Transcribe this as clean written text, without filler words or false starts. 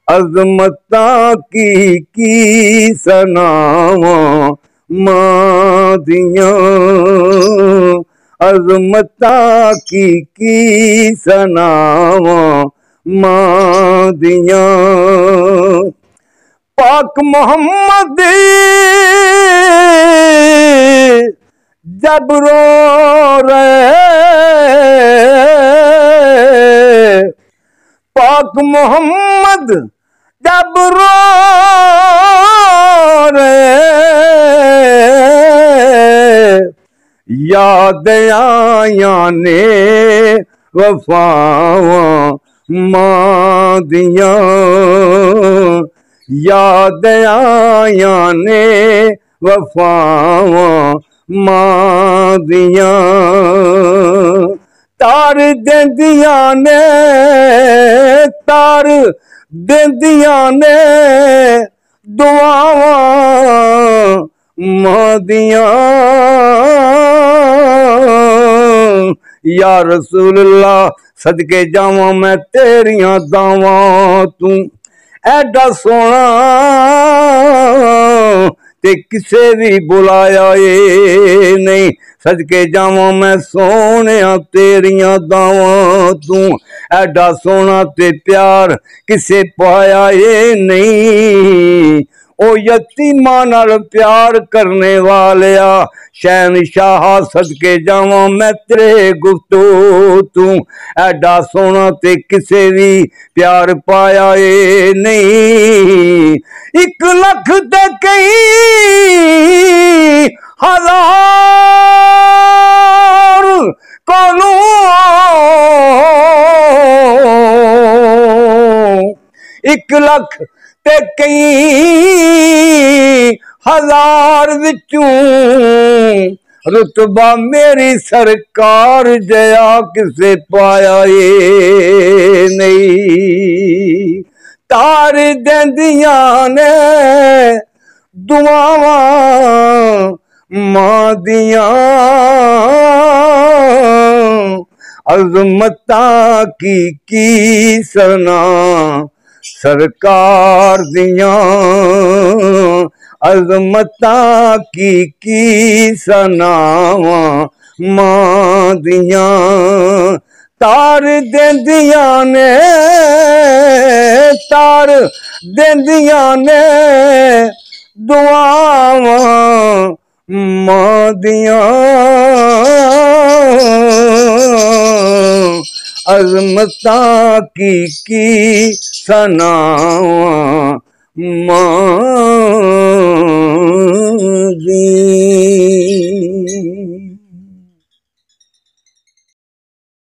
अजमता की सनावा मां दियां, अजमता की सनावा मां दियां। पाक मोहम्मद जब रो रहे, पाक मोहम्मद जब रो रहे, याद आया ने वफावा मां दियां, याद आया ने वफावा मां दियां। तार देंदिया ने, तार देंदिया ने दुआवा मां दियां। या रसूलल्लाह सदके जावां मैं तेरियां दावां, तू ऐडा सोना ते किसे भी बुलाया ए नहीं। सदके जावां मैं सोने तेरियां दावां, तू ऐडा सोना ते प्यार किसे पाया ए नहीं। ओ यतीमा नाल प्यार करने वालिया शहनशाह सदके जावां मैं तेरे गुफ्तो, तू ऐडा सोना ते किसे भी प्यार पाया ए नहीं। 1 लाख ते कई हजार कोलू 1 लाख ते कई हजार विचों रुतबा मेरी सरकार जया किसे पाया ए नहीं। तार देंदिया ने दुआवा मां दियां, अजमता की सना सरकार दियां, अजमता की सनावा मां दियां। तार देंदिया ने, तार देंदिया ने दुआवा मां दियां, अजमता की सनावा मां